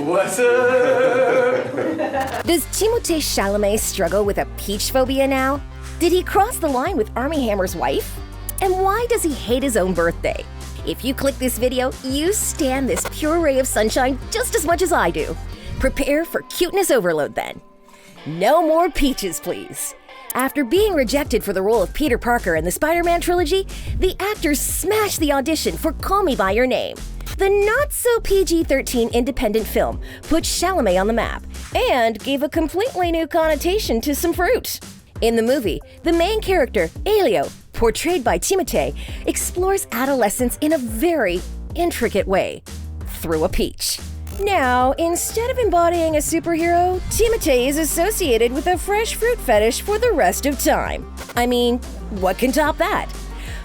What's up? Does Timothée Chalamet struggle with a peach phobia now? Did he cross the line with Armie Hammer's wife? And why does he hate his own birthday? If you click this video, you stand this pure ray of sunshine just as much as I do. Prepare for cuteness overload then. No more peaches, please. After being rejected for the role of Peter Parker in the Spider-Man trilogy, the actor smashed the audition for Call Me By Your Name. The not-so-PG-13 independent film put Chalamet on the map and gave a completely new connotation to some fruit. In the movie, the main character, Elio, portrayed by Timothée, explores adolescence in a very intricate way, through a peach. Now, instead of embodying a superhero, Timothée is associated with a fresh fruit fetish for the rest of time. I mean, what can top that?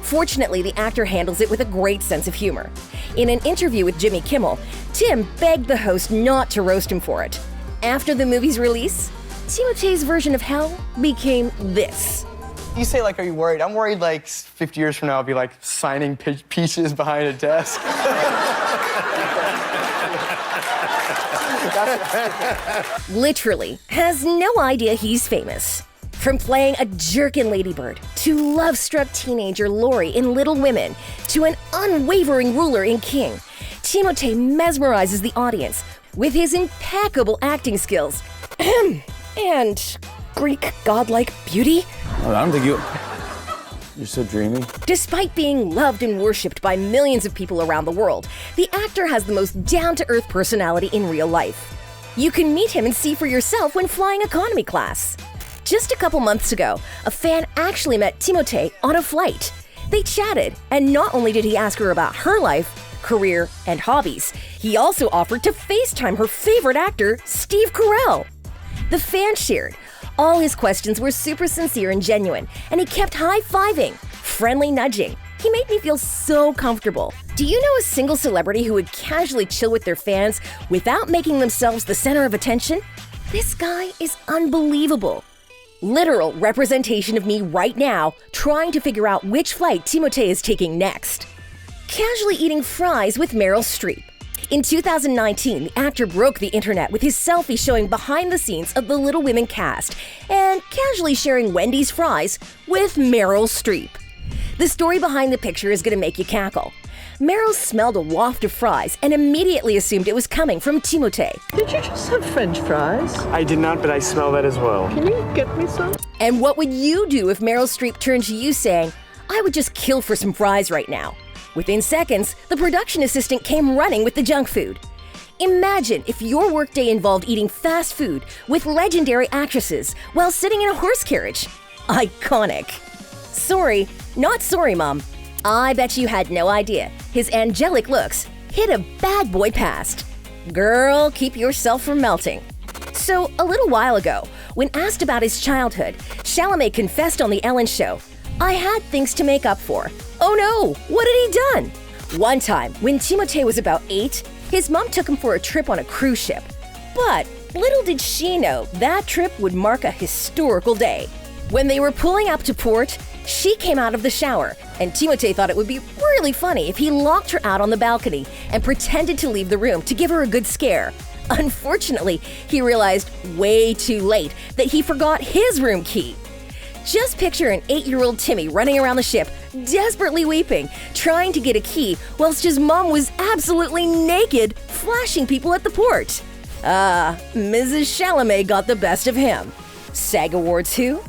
Fortunately, the actor handles it with a great sense of humor. In an interview with Jimmy Kimmel, Tim begged the host not to roast him for it. After the movie's release, Timothée's version of hell became this. You say, like, are you worried? I'm worried, like, 50 years from now, I'll be, like, signing peaches behind a desk. Literally has no idea he's famous. From playing a jerk in Lady Bird, to love-struck teenager Laurie in Little Women, to an unwavering ruler in King, Timothée mesmerizes the audience with his impeccable acting skills and Greek godlike beauty. I don't think you're so dreamy. Despite being loved and worshipped by millions of people around the world, the actor has the most down-to-earth personality in real life. You can meet him and see for yourself when flying economy class. Just a couple months ago, a fan actually met Timothée on a flight. They chatted, and not only did he ask her about her life, career, and hobbies, he also offered to FaceTime her favorite actor, Steve Carell. The fan shared. All his questions were super sincere and genuine, and he kept high-fiving, friendly nudging. He made me feel so comfortable. Do you know a single celebrity who would casually chill with their fans without making themselves the center of attention? This guy is unbelievable. Literal representation of me right now, trying to figure out which flight Timothée is taking next. Casually eating fries with Meryl Streep. In 2019, the actor broke the internet with his selfie showing behind the scenes of the Little Women cast and casually sharing Wendy's fries with Meryl Streep. The story behind the picture is going to make you cackle. Meryl smelled a waft of fries and immediately assumed it was coming from Timothée. Did you just have French fries? I did not, but I smell that as well. Can you get me some? And what would you do if Meryl Streep turned to you saying, "I would just kill for some fries right now"? Within seconds, the production assistant came running with the junk food. Imagine if your workday involved eating fast food with legendary actresses while sitting in a horse carriage. Iconic. Sorry, not sorry, Mom. I bet you had no idea his angelic looks hit a bad boy past. Girl, keep yourself from melting. So, a little while ago, when asked about his childhood, Chalamet confessed on The Ellen Show, "I had things to make up for." Oh no, what had he done? One time, when Timothée was about 8, his mom took him for a trip on a cruise ship. But little did she know that trip would mark a historical day. When they were pulling up to port, she came out of the shower, and Timothée thought it would be really funny if he locked her out on the balcony and pretended to leave the room to give her a good scare. Unfortunately, he realized way too late that he forgot his room key. Just picture an 8-year-old Timmy running around the ship, desperately weeping, trying to get a key, whilst his mom was absolutely naked, flashing people at the port. Mrs. Chalamet got the best of him. SAG Awards who?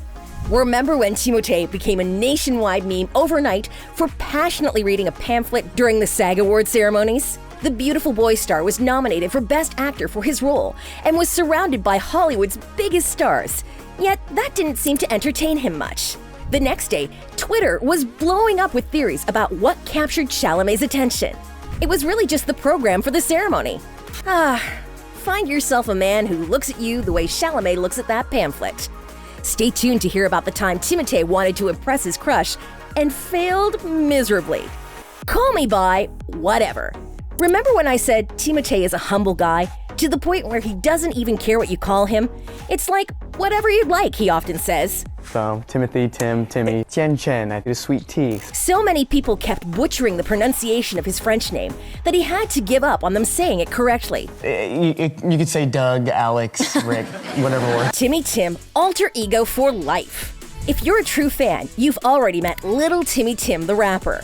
Remember when Timothée became a nationwide meme overnight for passionately reading a pamphlet during the SAG Awards ceremonies? The beautiful boy star was nominated for Best Actor for his role and was surrounded by Hollywood's biggest stars. Yet that didn't seem to entertain him much. The next day, Twitter was blowing up with theories about what captured Chalamet's attention. It was really just the program for the ceremony. Find yourself a man who looks at you the way Chalamet looks at that pamphlet. Stay tuned to hear about the time Timothée wanted to impress his crush and failed miserably. Call me by whatever. Remember when I said Timothée is a humble guy, to the point where he doesn't even care what you call him? It's like, whatever you'd like, he often says. So Timothy, Timmy, Tian Chen, I did a sweet tea. So many people kept butchering the pronunciation of his French name that he had to give up on them saying it correctly. You could say Doug, Alex, Rick, whatever works. Timmy Tim, alter ego for life. If you're a true fan, you've already met Little Timmy Tim the rapper.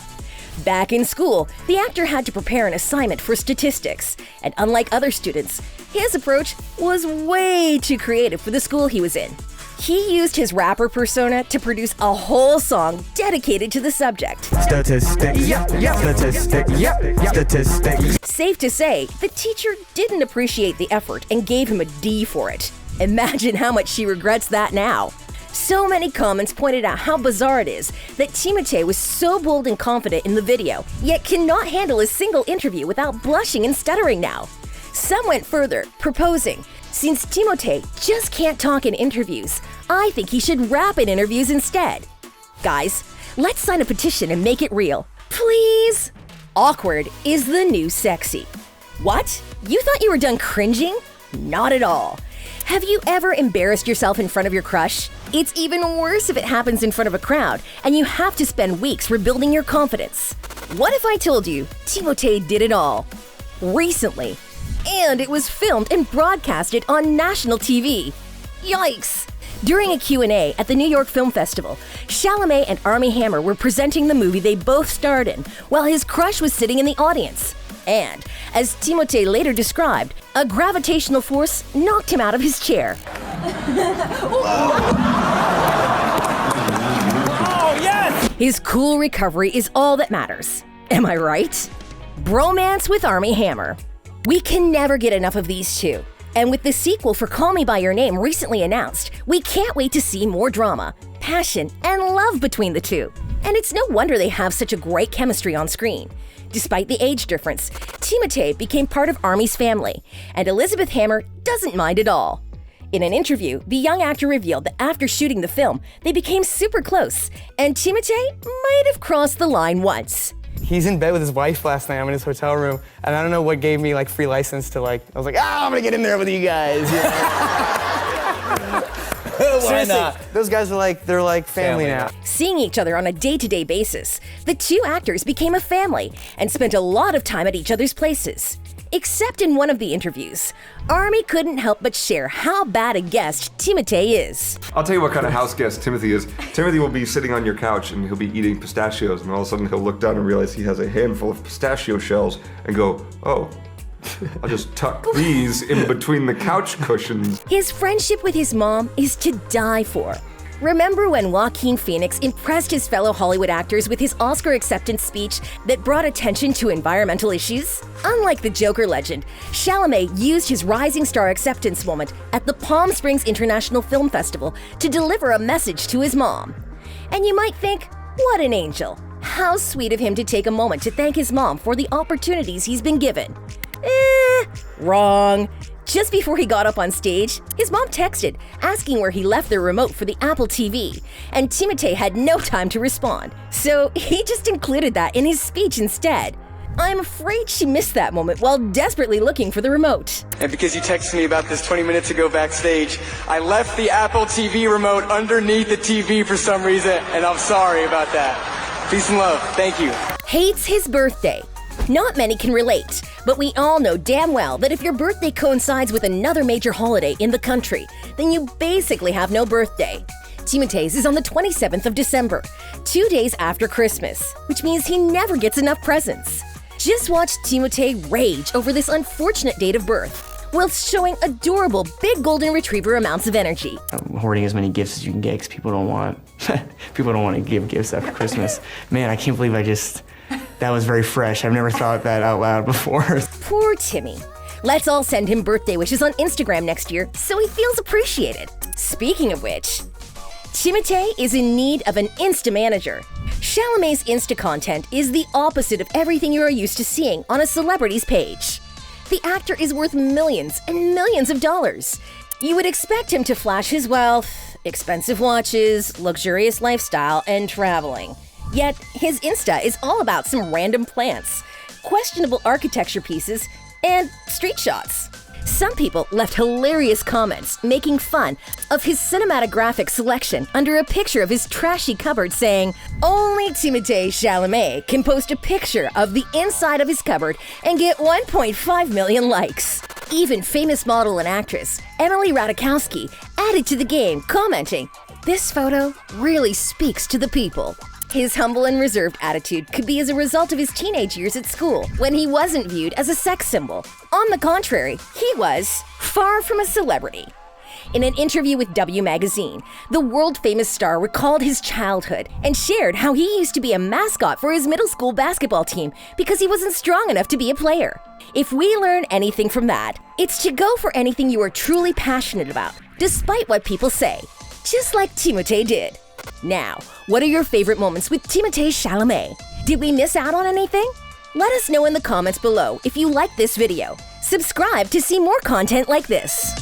Back in school, the actor had to prepare an assignment for statistics, and unlike other students, his approach was way too creative for the school he was in. He used his rapper persona to produce a whole song dedicated to the subject. Statistics. Statistics. Statistics. Safe to say, the teacher didn't appreciate the effort and gave him a D for it. Imagine how much she regrets that now. So many comments pointed out how bizarre it is that Timothée was so bold and confident in the video, yet cannot handle a single interview without blushing and stuttering now. Some went further, proposing, since Timothée just can't talk in interviews, I think he should rap in interviews instead. Guys, let's sign a petition and make it real. Please? Awkward is the new sexy. What? You thought you were done cringing? Not at all. Have you ever embarrassed yourself in front of your crush? It's even worse if it happens in front of a crowd and you have to spend weeks rebuilding your confidence. What if I told you Timothée did it all? Recently. And it was filmed and broadcasted on national TV. Yikes! During a Q&A at the New York Film Festival, Chalamet and Armie Hammer were presenting the movie they both starred in, while his crush was sitting in the audience. And, as Timothée later described, a gravitational force knocked him out of his chair. Oh, yes! His cool recovery is all that matters. Am I right? Bromance with Armie Hammer. We can never get enough of these two. And with the sequel for Call Me By Your Name recently announced, we can't wait to see more drama, passion, and love between the two. And it's no wonder they have such a great chemistry on screen. Despite the age difference, Timothée became part of Armie's family, and Elizabeth Hammer doesn't mind at all. In an interview, the young actor revealed that after shooting the film, they became super close, and Timothée might have crossed the line once. He's in bed with his wife last night. I'm in his hotel room, and I don't know what gave me free license to I was like, I'm gonna get in there with you guys. You know? Why not? Those guys are they're family now. Seeing each other on a day-to-day basis, the two actors became a family and spent a lot of time at each other's places. Except in one of the interviews, Armie couldn't help but share how bad a guest Timothée is. I'll tell you what kind of house guest Timothy is. Timothy will be sitting on your couch and he'll be eating pistachios, and all of a sudden he'll look down and realize he has a handful of pistachio shells and go, oh, I'll just tuck these in between the couch cushions. His friendship with his mom is to die for. Remember when Joaquin Phoenix impressed his fellow Hollywood actors with his Oscar acceptance speech that brought attention to environmental issues? Unlike the Joker legend, Chalamet used his rising star acceptance moment at the Palm Springs International Film Festival to deliver a message to his mom. And you might think, what an angel. How sweet of him to take a moment to thank his mom for the opportunities he's been given. Wrong. Just before he got up on stage, his mom texted, asking where he left the remote for the Apple TV, and Timothée had no time to respond, so he just included that in his speech instead. I'm afraid she missed that moment while desperately looking for the remote. And because you texted me about this 20 minutes ago backstage, I left the Apple TV remote underneath the TV for some reason, and I'm sorry about that. Peace and love. Thank you. Hates his birthday. Not many can relate, but we all know damn well that if your birthday coincides with another major holiday in the country, then you basically have no birthday. Timothée's is on the 27th of December, 2 days after Christmas, which means he never gets enough presents. Just watch Timothée rage over this unfortunate date of birth, whilst showing adorable big golden retriever amounts of energy. I'm hoarding as many gifts as you can get because people don't want to give gifts after Christmas. Man, I can't believe that was very fresh. I've never thought that out loud before. Poor Timmy. Let's all send him birthday wishes on Instagram next year so he feels appreciated. Speaking of which, Timothée is in need of an Insta manager. Chalamet's Insta content is the opposite of everything you are used to seeing on a celebrity's page. The actor is worth millions and millions of dollars. You would expect him to flash his wealth, expensive watches, luxurious lifestyle, and traveling. Yet, his Insta is all about some random plants, questionable architecture pieces, and street shots. Some people left hilarious comments making fun of his cinematographic selection under a picture of his trashy cupboard saying, "Only Timothée Chalamet can post a picture of the inside of his cupboard and get 1.5 million likes." Even famous model and actress Emily Ratajkowski added to the game, commenting, "This photo really speaks to the people." His humble and reserved attitude could be as a result of his teenage years at school, when he wasn't viewed as a sex symbol. On the contrary, he was far from a celebrity. In an interview with W Magazine, the world-famous star recalled his childhood and shared how he used to be a mascot for his middle school basketball team because he wasn't strong enough to be a player. If we learn anything from that, it's to go for anything you are truly passionate about, despite what people say, just like Timothée did. Now, what are your favorite moments with Timothée Chalamet? Did we miss out on anything? Let us know in the comments below if you liked this video. Subscribe to see more content like this.